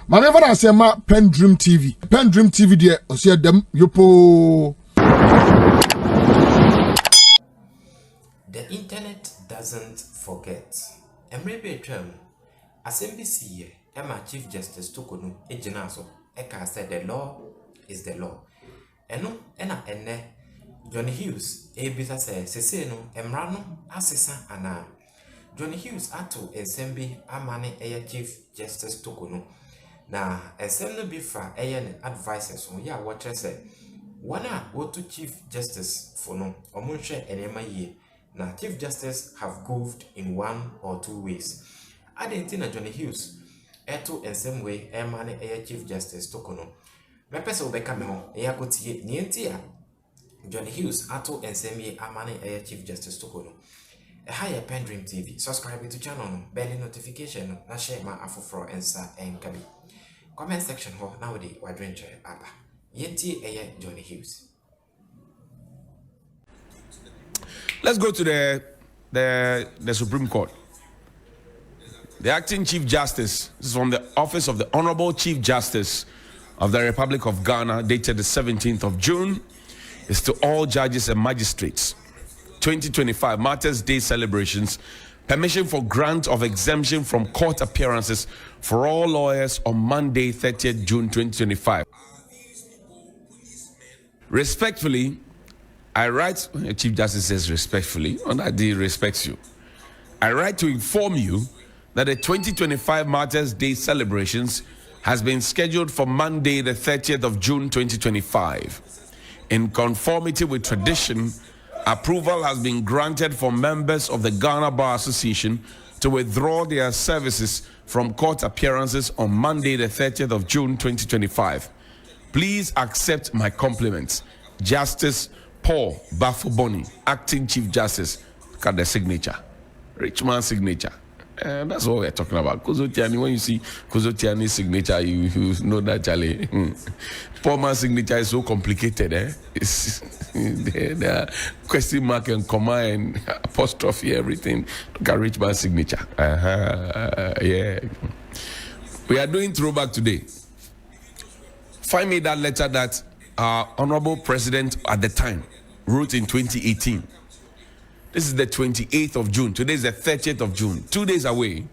Maneva na sema PENDREAM TV. PENDREAM TV de osia dem yopo. The internet doesn't forget. Emrebe term asembisi Emma Chief Justice Torkornoo ejinaso eka said the law is the law. Eno ene Johnnie Hughes ebisa se no emra no asesa ana Johnnie Hughes ato ensembi amane Chief Justice Torkornoo na ensem no bi fra ne advisors on ya watch say wana wotu Chief Justice for no omonhwe enema yie na Chief Justice have goofed in 1 or 2 ways. Adentina Johnnie Hughes eto ensem way emane Chief Justice Torkornoo mepese obeka me ho eyakotie nienti a Johnnie Hughes ato ensem ye amane Chief Justice Torkornoo. Hi, PENDREAM TV. Subscribe to channel, bell notification, na share ma afofro ensa enkabi. Comment section ho na wodi wadrenche aba. Yenti Johnnie Hughes. Let's go to the Supreme Court. The acting Chief Justice, this is from the office of the Honorable Chief Justice of the Republic of Ghana, dated the 17th of June, is to all judges and magistrates. 2025 Martyrs' Day celebrations, permission for grant of exemption from court appearances for all lawyers on Monday, 30th June 2025. Respectfully, I write, Chief Justice says respectfully, and I respects you. I write to inform you that the 2025 Martyrs' Day celebrations has been scheduled for Monday, the 30th of June 2025. In conformity with tradition, approval has been granted for members of the Ghana Bar Association to withdraw their services from court appearances on Monday, the 30th of June 2025. Please accept my compliments. Justice Paul Bafoboni, Acting Chief Justice. Look at the signature. Rich man signature. And that's what we're talking about. Kuzotiani, when you see Kuzotiani's signature, you know that Charlie. Poor man's signature is so complicated, eh? It's there are question mark and comma and apostrophe, everything. Look at rich man's signature. Yeah. We are doing throwback today. Find me that letter that our Honorable President at the time wrote in 2018. This is the 28th of June. Today is the 30th of June. 2 days away.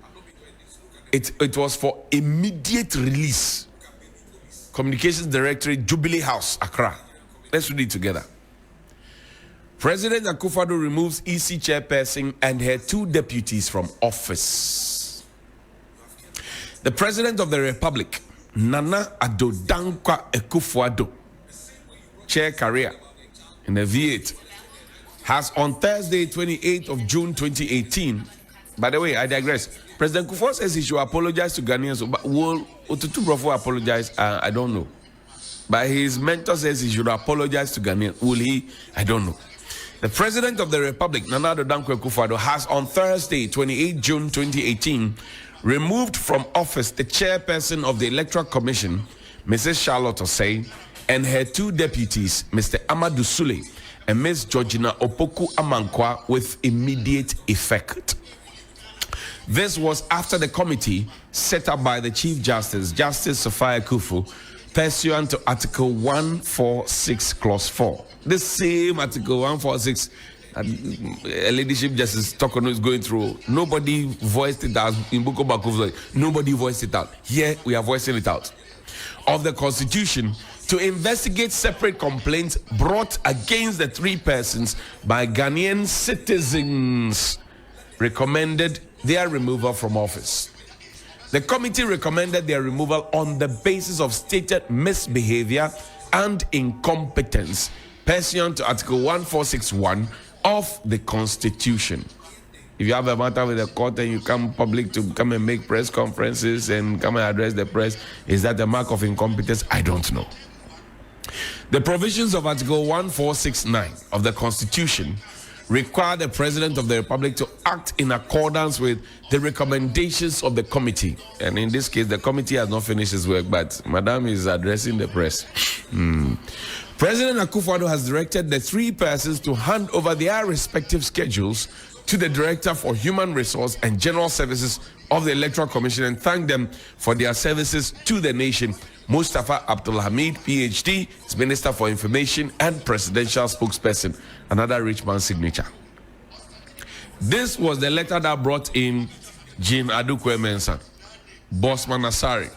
It was for immediate release. Communications Directorate, Jubilee House, Accra. Let's read it together. President Akufo-Addo removes EC chairperson and her 2 deputies from office. The President of the Republic, Nana Addo Dankwa Akufo-Addo, chair career in the V8, has on Thursday, 28th of June 2018. By the way, I digress. President Kufuor says he should apologize to Ghanaians, but will Otutu Brofo apologize? I don't know. But his mentor says he should apologize to Ghanaians. Will he? I don't know. The President of the Republic, Nana Addo Dankwa Akufo-Addo, has on Thursday, 28 June 2018, removed from office the chairperson of the Electoral Commission, Mrs. Charlotte Osei, and her 2 deputies, Mr. Amadou Sule and Ms. Georgina Opoku Amankwa, with immediate effect. This was after the committee set up by the Chief Justice, Justice Sophia Kufu, pursuant to Article 146, Clause 4. The same Article 146 Leadership Justice Torkornoo is going through. Nobody voiced it out. In Buko Bakufu, nobody voiced it out. Here, we are voicing it out. Of the Constitution, to investigate separate complaints brought against the 3 persons by Ghanaian citizens, recommended their removal from office. The committee recommended their removal on the basis of stated misbehavior and incompetence pursuant to Article 1461 of the Constitution. If you have a matter with the court and you come public to come and make press conferences and come and address the press, is that a mark of incompetence? I don't know. The provisions of Article 1469 of the Constitution require the President of the Republic to act in accordance with the recommendations of the committee. And in this case, the committee has not finished its work, but Madam is addressing the press. President Akufo-Addo has directed the 3 persons to hand over their respective schedules to the Director for Human Resource and General Services of the Electoral Commission and thanked them for their services to the nation. Mustafa Abdul Hamid, PhD, is Minister for Information and Presidential Spokesperson. Another rich man's signature. This was the letter that brought in Jean Adukwe Mensah, Bosman Asari,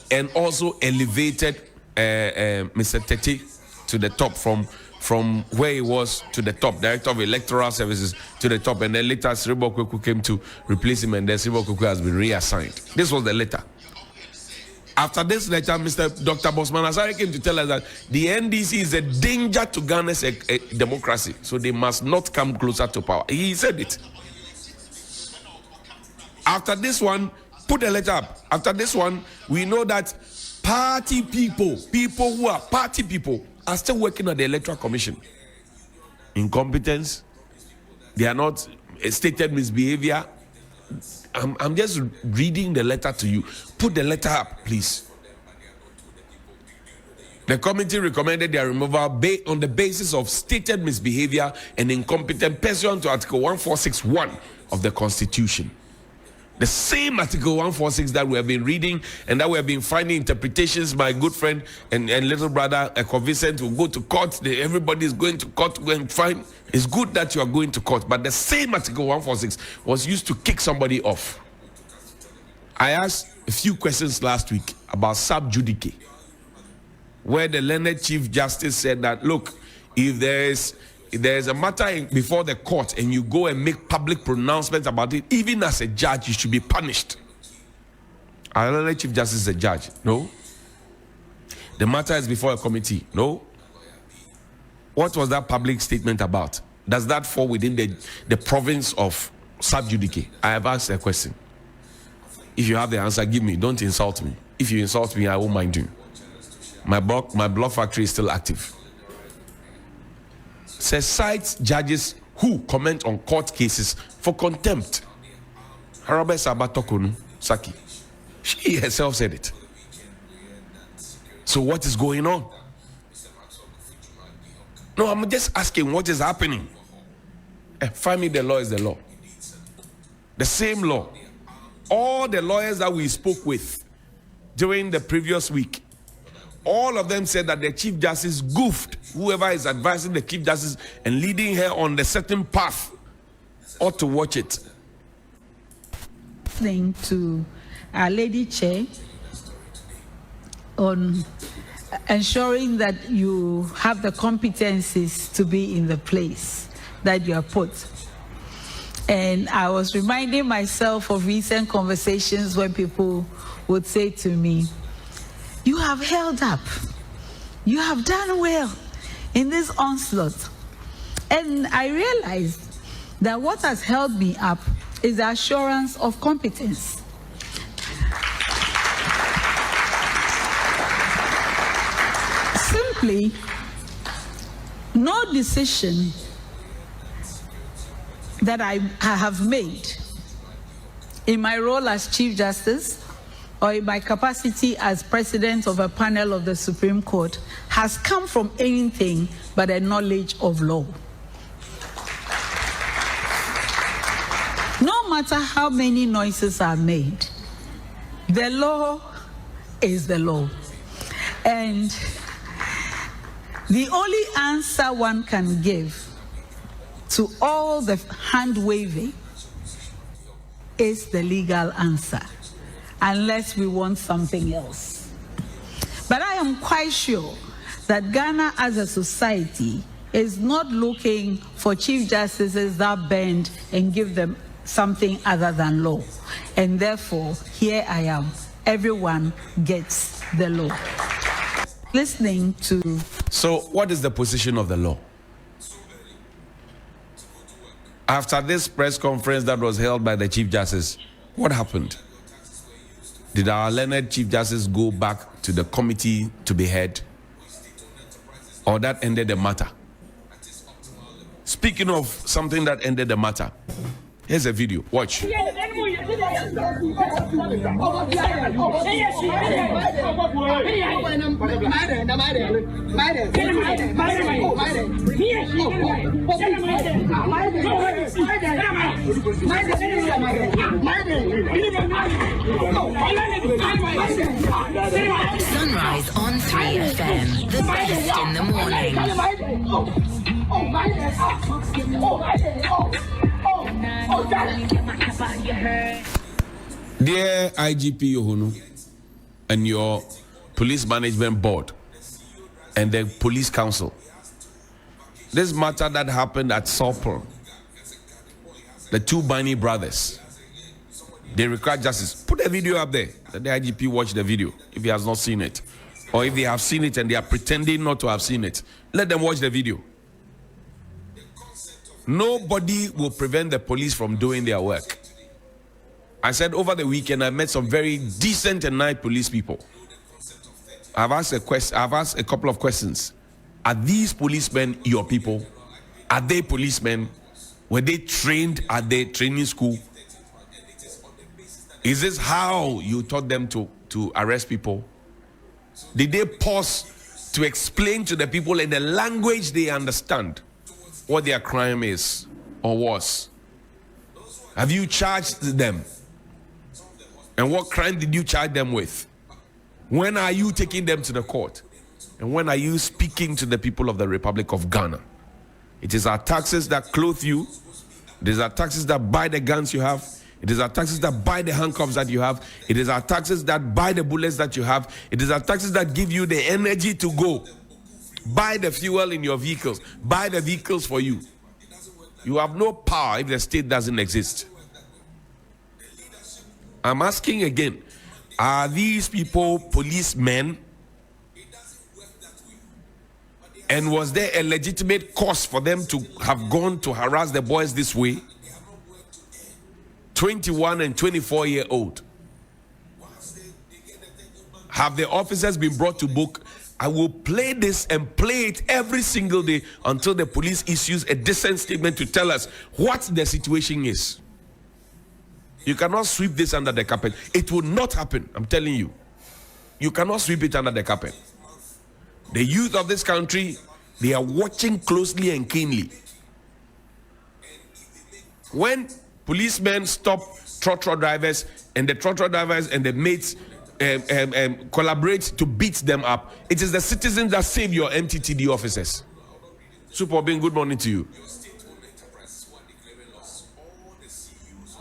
and also elevated Mr. Tete to the top from where he was to the top, Director of Electoral Services to the top, and then later Sribo Kweku came to replace him, and then Sribo Kweku has been reassigned. This was the letter. After this letter, Dr. Bosman Asari came to tell us that the NDC is a danger to Ghana's democracy, so they must not come closer to power. He said it. After this one, put the letter up. After this one, we know that party people who are party people, are still working at the Electoral Commission. Incompetence. They are not stated misbehavior. I'm just reading the letter to you. Put the letter up, please. The committee recommended their removal on the basis of stated misbehavior and incompetence pursuant to Article 1461 of the Constitution. The same Article 146 that we have been reading and that we have been finding interpretations. My good friend and little brother Vincent will go to court. Everybody is going to court to go and find. It's good that you are going to court, but the same Article 146 was used to kick somebody off. I asked a few questions last week about sub judice, where the learned Chief Justice said that, look, if there is a matter before the court and you go and make public pronouncements about it, even as a judge, you should be punished. I don't know Chief Justice is a judge. No. The matter is before a committee. No. What was that public statement about? Does that fall within the province of sub judice? I have asked a question. If you have the answer, give me. Don't insult me. If you insult me, I won't mind you. My blog factory is still active. Says cites judges who comment on court cases for contempt. Harabe Saba Torkornoo Saki. She herself said it. So what is going on? No, I'm just asking what is happening. Find me the law is the law. The same law. All the lawyers that we spoke with during the previous week, all of them said that the Chief Justice goofed. Whoever is advising the Chief Justice and leading her on the certain path ought to watch it. Listening to our Lady Chair on ensuring that you have the competencies to be in the place that you are put. And I was reminding myself of recent conversations when people would say to me, you have held up. You have done well in this onslaught. And I realized that what has held me up is the assurance of competence. Simply, no decision that I have made in my role as Chief Justice or in my capacity as President of a panel of the Supreme Court has come from anything but a knowledge of law. No matter how many noises are made, the law is the law. And the only answer one can give to all the hand-waving is the legal answer, unless we want something else. But I am quite sure that Ghana as a society is not looking for Chief Justices that bend and give them something other than law. And therefore, here I am. Everyone gets the law. Listening to... So what is the position of the law? After this press conference that was held by the Chief Justice, what happened? Did our learned Chief Justice go back to the committee to be heard? Or that ended the matter? Speaking of something that ended the matter, here's a video. Watch. Sunrise on 3FM, the best in the morning. Dear IGP Yohonu and your police management board and the police council, this matter that happened at Saltpond, the two Bani brothers, they require justice. Put the video up there. Let the IGP watch the video if he has not seen it. Or if they have seen it and they are pretending not to have seen it, let them watch the video. Nobody will prevent the police from doing their work. I said over the weekend I met some very decent and nice police people. I've asked a couple of questions. Are these policemen your people? Are they policemen? Were they trained at their training school? Is this how you taught them to arrest people? Did they pause to explain to the people in the language they understand what their crime is or was? Have you charged them? And what crime did you charge them with? When are you taking them to the court? And when are you speaking to the people of the Republic of Ghana? It is our taxes that clothe you. It is our taxes that buy the guns you have. It is our taxes that buy the handcuffs that you have. It is our taxes that buy the bullets that you have. It is our taxes that give you the energy to go. Buy the fuel in your vehicles. Buy the vehicles for you. You have no power if the state doesn't exist. I'm asking again, are these people policemen? And was there a legitimate cause for them to have gone to harass the boys this way? 21 and 24-year-old. Have the officers been brought to book? I will play this and play it every single day until the police issues a decent statement to tell us what the situation is. You cannot sweep this under the carpet. It will not happen, I'm telling you. You cannot sweep it under the carpet. The youth of this country, they are watching closely and keenly. When policemen stop trotro drivers and the trotro drivers and the mates collaborate to beat them up, it is the citizens that save your MTTD officers. Super Bin, good morning to you.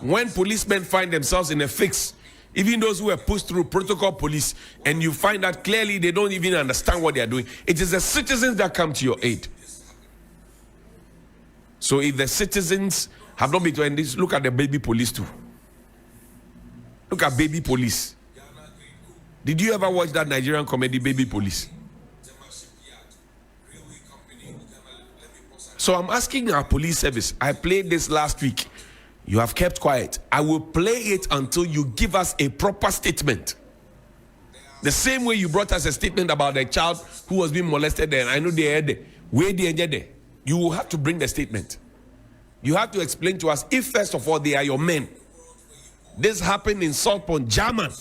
When policemen find themselves in a fix, even those who were pushed through protocol police, and you find that clearly they don't even understand what they are doing, it is the citizens that come to your aid. So if the citizens have not been doing this, look at the baby police too. Look at baby police. Did you ever watch that Nigerian comedy, Baby Police? So I'm asking our police service. I played this last week. You have kept quiet. I will play it until you give us a proper statement. The same way you brought us a statement about the child who was being molested there. I know they had it. Where they ended there. You will have to bring the statement. You have to explain to us if, first of all, they are your men. This happened in Saltpond, German.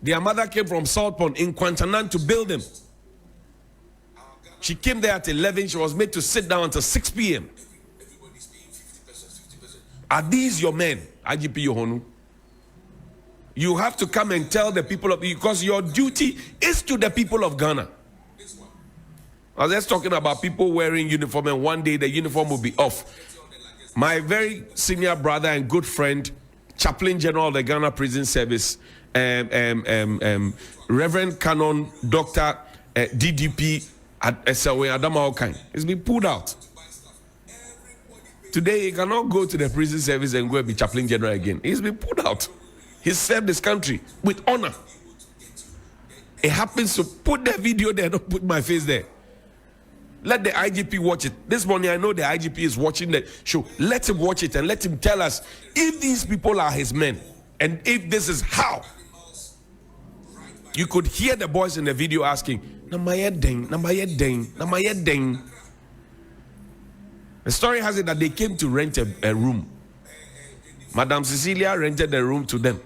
Their mother came from Saltpond in Quantanan to build them. She came there at 11. She was made to sit down until 6 p.m. Are these your men, IGP Yohonu? You have to come and tell the people of, because your duty is to the people of Ghana. I was just talking about people wearing uniform, and one day the uniform will be off. My very senior brother and good friend, Chaplain General of the Ghana Prison Service, Reverend Canon Dr. DDP at SLW Adama Okan, has been pulled out. Today, he cannot go to the prison service and go and be chaplain general again. He's been pulled out. He served this country with honor. It happens to put the video there, don't put my face there. Let the IGP watch it. This morning, I know the IGP is watching the show. Let him watch it and let him tell us if these people are his men and if this is how. You could hear the boys in the video asking, Namaya ding, Namaya ding, Namaya ding. The story has it that they came to rent a room Madam Cecilia rented the room to them.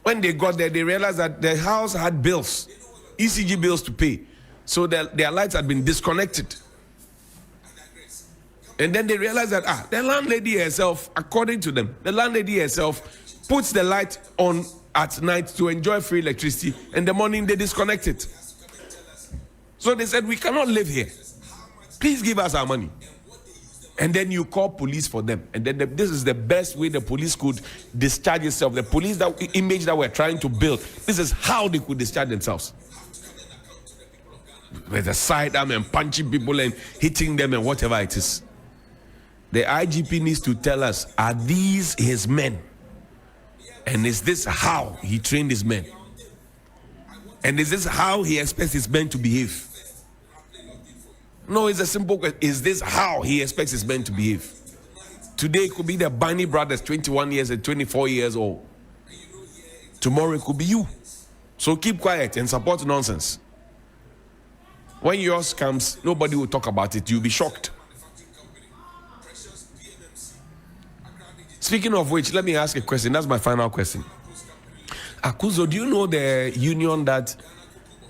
When they got there, they realized that the house had bills, ECG bills to pay. So their lights had been disconnected. And then they realized that, the landlady herself, according to them, the landlady herself puts the light on at night to enjoy free electricity. And the morning they disconnect it. So they said, we cannot live here. Please give us our money. And then you call police for them. And then this is the best way the police could discharge itself. The police image that we're trying to build, this is how they could discharge themselves. With a sidearm and punching people and hitting them and whatever it is. The IGP needs to tell us, are these his men? And is this how he trained his men? And is this how he expects his men to behave? No, it's a simple question. Is this how he expects his men to behave? Today it could be the Barney brothers, 21 years and 24 years old. Tomorrow it could be you. So keep quiet and support nonsense. When yours comes, nobody will talk about it. You'll be shocked. Speaking of which, let me ask a question. That's my final question. Akuzo, do you know the union that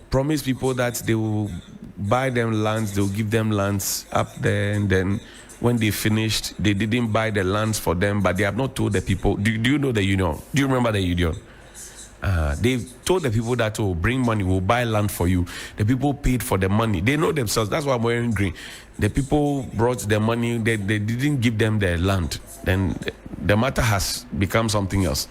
promised people that they will buy them lands, they'll give them lands up there, and then when they finished, they didn't buy the lands for them, but they have not told the people. Do you know the union? Do you remember the union? They've told the people that, bring money, we'll buy land for you. The people paid for the money. They know themselves. That's why I'm wearing green. The people brought the money. They didn't give them the land. Then the matter has become something else.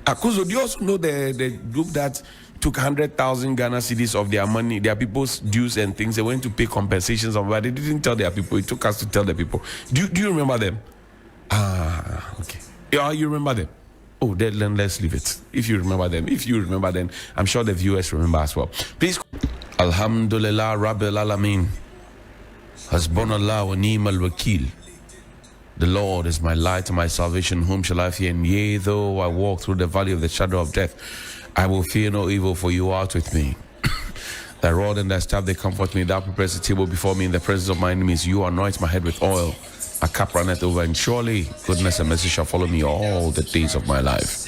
Akuzo, do you also know the group that took 100,000 Ghana cedis of their money, their people's dues and things? They went to pay compensations, but they didn't tell their people. It took us to tell the people. Do you remember them? Okay. Yeah, you remember them? Oh, then let's leave it. If you remember them, then I'm sure the viewers remember as well. Please. Alhamdulillah Rabbil Alameen. Hasbunallah wa ni'mal wakil. The Lord is my light and my salvation. Whom shall I fear? And yea, though I walk through the valley of the shadow of death, I will fear no evil, for you are with me. Thy rod and thy staff, they comfort me. Thou preparest a table before me in the presence of my enemies. You anoint my head with oil. My cup runneth over, and surely goodness and mercy shall follow me all the days of my life.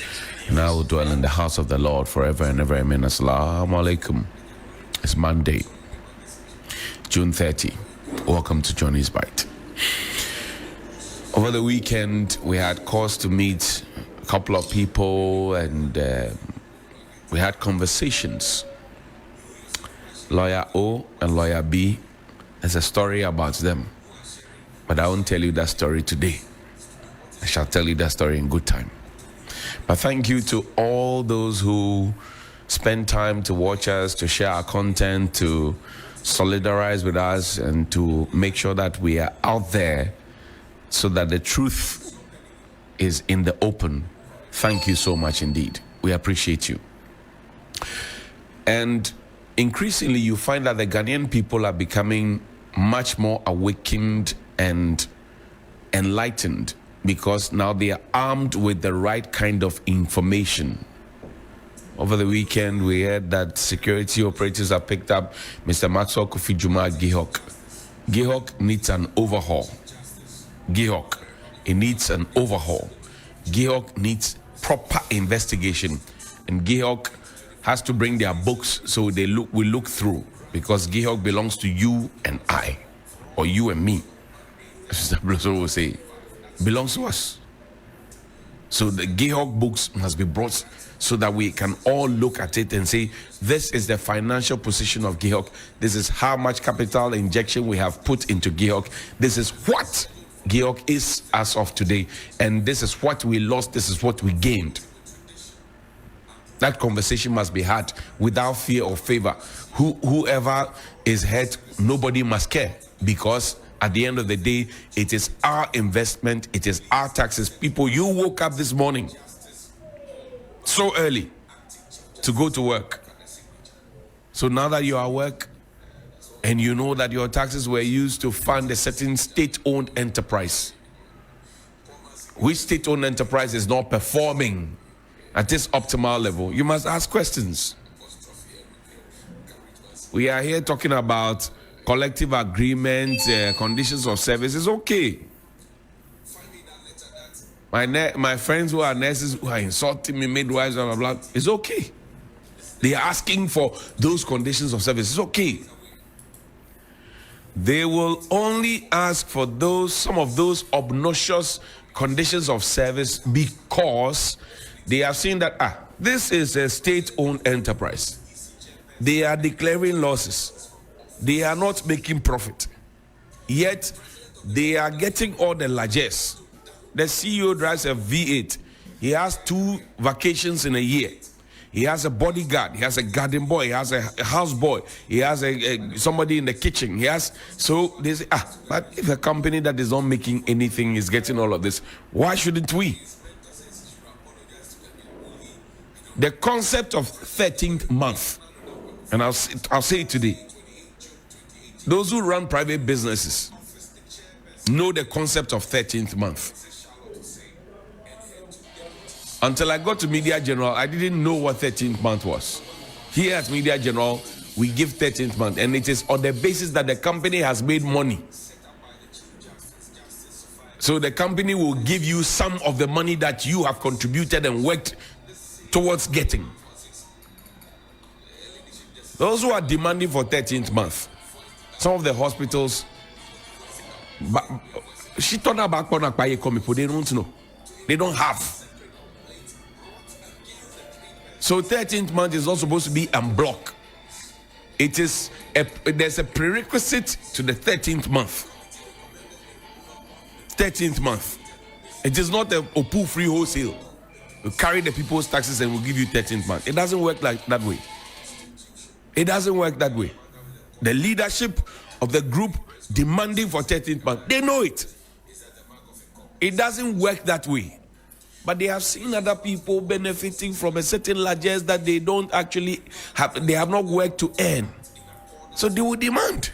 And I will dwell in the house of the Lord forever and ever. Amen. Assalamu alaikum. It's Monday, June 30. Welcome to Johnny's Bite. Over the weekend, we had cause to meet a couple of people, and we had conversations. Lawyer O and Lawyer B, there's a story about them. But I won't tell you that story today. I shall tell you that story in good time. But thank you to all those who spend time to watch us, to share our content, to solidarize with us, and to make sure that we are out there so that the truth is in the open. Thank you so much indeed. We appreciate you. And increasingly, you find that the Ghanaian people are becoming much more awakened and enlightened, because now they are armed with the right kind of information. Over the weekend, we heard that security operators have picked up Mr. Maxwell Kofi Juma at Gihok. Gihok needs an overhaul. Gihok, it needs an overhaul. Gihok needs proper investigation, and Gihok has to bring their books so we look through, because Gihok belongs to you and I, or you and me. Sister Blosso will say, belongs to us. So the Gihok books must be brought so that we can all look at it and say, this is the financial position of Gihok. This is how much capital injection we have put into Gihok. This is what Gihok is as of today. And this is what we lost. This is what we gained. That conversation must be had without fear or favor. Whoever is hurt, nobody must care, because at the end of the day, it is our investment, it is our taxes. People, you woke up this morning so early to go to work. So now that you are at work and you know that your taxes were used to fund a certain state-owned enterprise, which state-owned enterprise is not performing at this optimal level, you must ask questions. We are here talking about collective agreement, conditions of service. Is okay. My friends who are nurses who are insulting me, midwives, blah, blah, blah, it's okay. They are asking for those conditions of service. It's okay. They will only ask for some of those obnoxious conditions of service because they have seen that this is a state-owned enterprise. They are declaring losses. They are not making profit. Yet they are getting all the largesse. The CEO drives a V8. He has 2 vacations in a year. He has a bodyguard. He has a garden boy. He has a house boy. He has somebody in the kitchen. So they say, but if a company that is not making anything is getting all of this, why shouldn't we? The concept of 13th month, and I'll say it today. Those who run private businesses know the concept of 13th month. Until I got to Media General, I didn't know what 13th month was. Here at Media General, we give 13th month, and it is on the basis that the company has made money. So the company will give you some of the money that you have contributed and worked towards getting. Those who are demanding for 13th month, some of the hospitals, they don't know. They don't have. So 13th month is not supposed to be en bloc. There's a prerequisite to the 13th month. 13th month. It is not a Opu free wholesale. You carry the people's taxes and we'll give you 13th month. It doesn't work like that way. It doesn't work that way. The leadership of the group demanding for 13th month, they know it. It doesn't work that way. But they have seen other people benefiting from a certain largesse that they don't actually have, they have not worked to earn. So they will demand.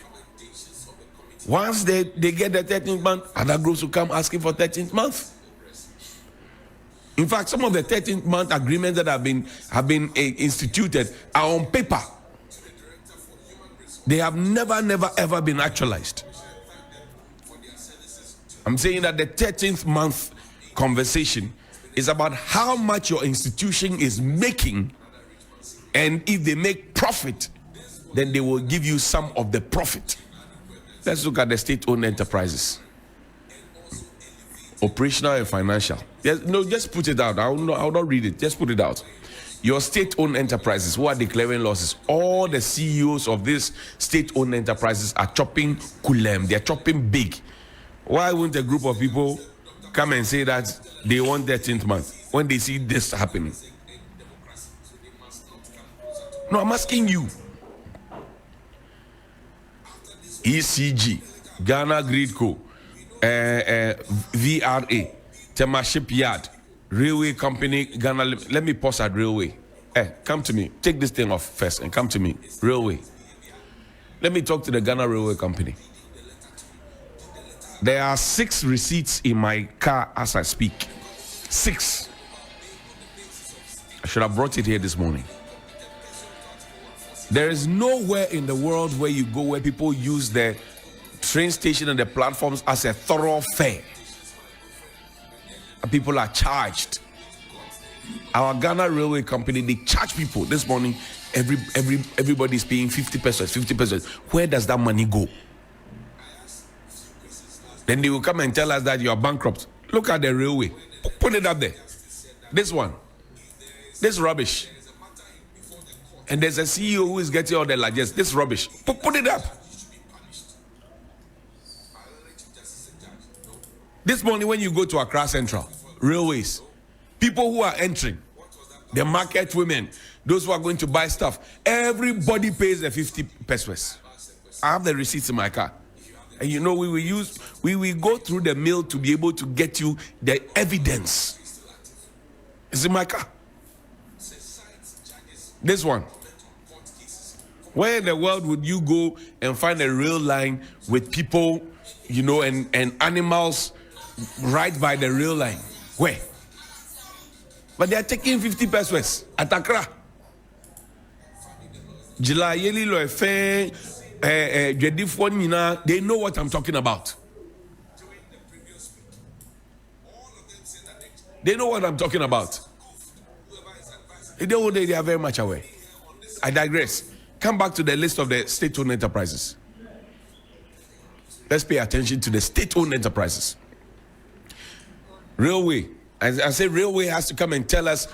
Once they get the 13th month, other groups will come asking for 13th month. In fact, some of the 13th month agreements that have been instituted are on paper. They have never ever been actualized. I'm saying that the 13th month conversation is about how much your institution is making, and if they make profit, then they will give you some of the profit. Let's look at the state-owned enterprises. Operational and financial. Yes, no, just put it out. I will not read it. Just put it out. Your state-owned enterprises who are declaring losses, all the CEOs of these state-owned enterprises are chopping kulem. They are chopping big. Why wouldn't a group of people come and say that they want 13th month when they see this happening? No, I'm asking you. ECG, Ghana Grid Co, VRA, Tema Shipyard, Railway Company, Ghana. Let me pause at Railway. Come to me. Take this thing off first and come to me. Railway. Let me talk to the Ghana Railway Company. There are 6 receipts in my car as I speak. 6. I should have brought it here this morning. There is nowhere in the world where you go where people use the train station and the platforms as a thoroughfare. And people are charged. Our Ghana Railway Company, they charge people. This morning, everybody's paying 50 pesos, 50 pesos. Where does that money go? Then they will come and tell us that you are bankrupt. Look at the railway. Put it up there. This one. This rubbish. And there's a CEO who is getting all the largest. This rubbish. Put it up. This morning when you go to Accra Central, railways, people who are entering, the market women, those who are going to buy stuff, everybody pays the 50 pesos. I have the receipts in my car. And you know, we will go through the mail to be able to get you the evidence. It's in my car. This one. Where in the world would you go and find a rail line with people, you know, and animals right by the rail line? Where? But they are taking 50 pesos at Accra. Jilayeli Loefe. They know what I'm talking about. They know what I'm talking about. They are very much aware. I digress. Come back to the list of the state-owned enterprises. Let's pay attention to the state-owned enterprises. Railway. As I say, railway has to come and tell us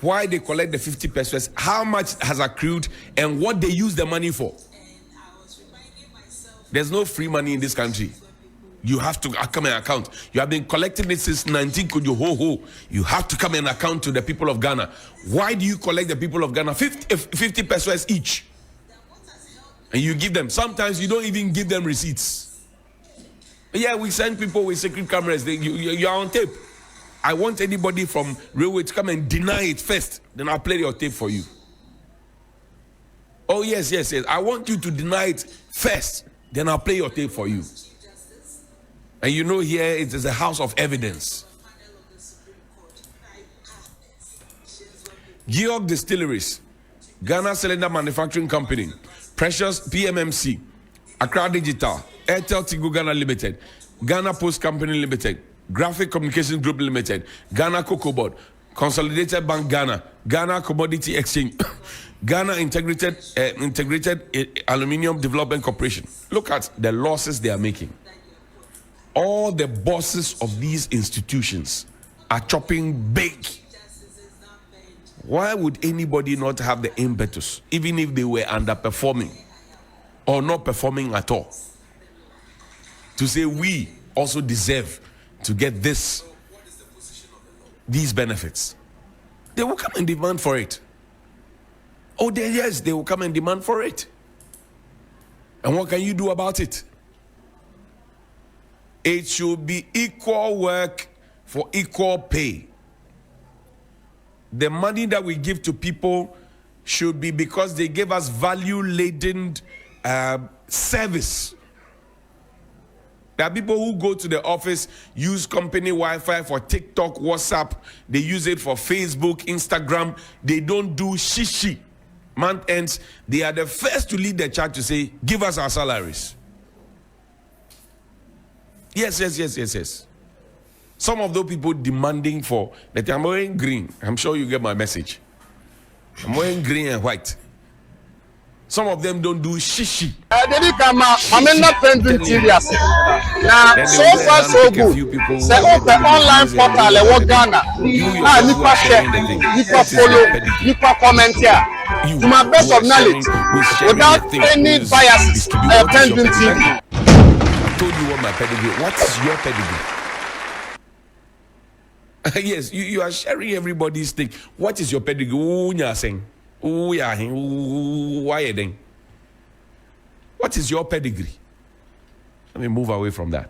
why they collect the 50 pesos, how much has accrued, and what they use the money for. There's no free money in this country. You have to come and account. You have been collecting it since 19 Kujo. You have to come and account to the people of Ghana. Why do you collect the people of Ghana 50 pesos each? And you give them. Sometimes you don't even give them receipts. Yeah, we send people with secret cameras. You're on tape. I want anybody from railway to come and deny it first. Then I'll play your tape for you. Oh, yes. I want you to deny it first. Then I'll play your tape for you. And you know here it is a house of evidence. Georg Distilleries, Ghana Cylinder Manufacturing Company, Precious PMMC, Accra Digital, Airtel Tigo Ghana Limited, Ghana Post Company Limited, Graphic Communications Group Limited, Ghana Cocoa Board, Consolidated Bank Ghana, Ghana Commodity Exchange, Ghana Integrated Aluminium Development Corporation. Look at the losses they are making. All the bosses of these institutions are chopping big. Why would anybody not have the impetus, even if they were underperforming or not performing at all, to say we also deserve to get these benefits? They will come and demand for it. Oh, yes, they will come and demand for it. And what can you do about it? It should be equal work for equal pay. The money that we give to people should be because they gave us value-laden service. There are people who go to the office, use company Wi-Fi for TikTok, WhatsApp. They use it for Facebook, Instagram. They don't do shishi. Month ends, they are the first to lead the church to say, give us our salaries. Yes. Some of those people demanding for that I'm wearing green. I'm sure you get my message. I'm wearing green and white. Some of them don't do shishi. I'm not PENDREAM TV. Now, so far so good. Say open online portal le Ghana. Nipa share, nipa follow, nipa comment here. To my best of knowledge, without any bias, PENDREAM TV. I told you what my pedigree. What is your pedigree? Yes, you are sharing everybody's thing. What is your pedigree? Who you are saying? Who you are saying? Why are they? What is your pedigree? Let me move away from that.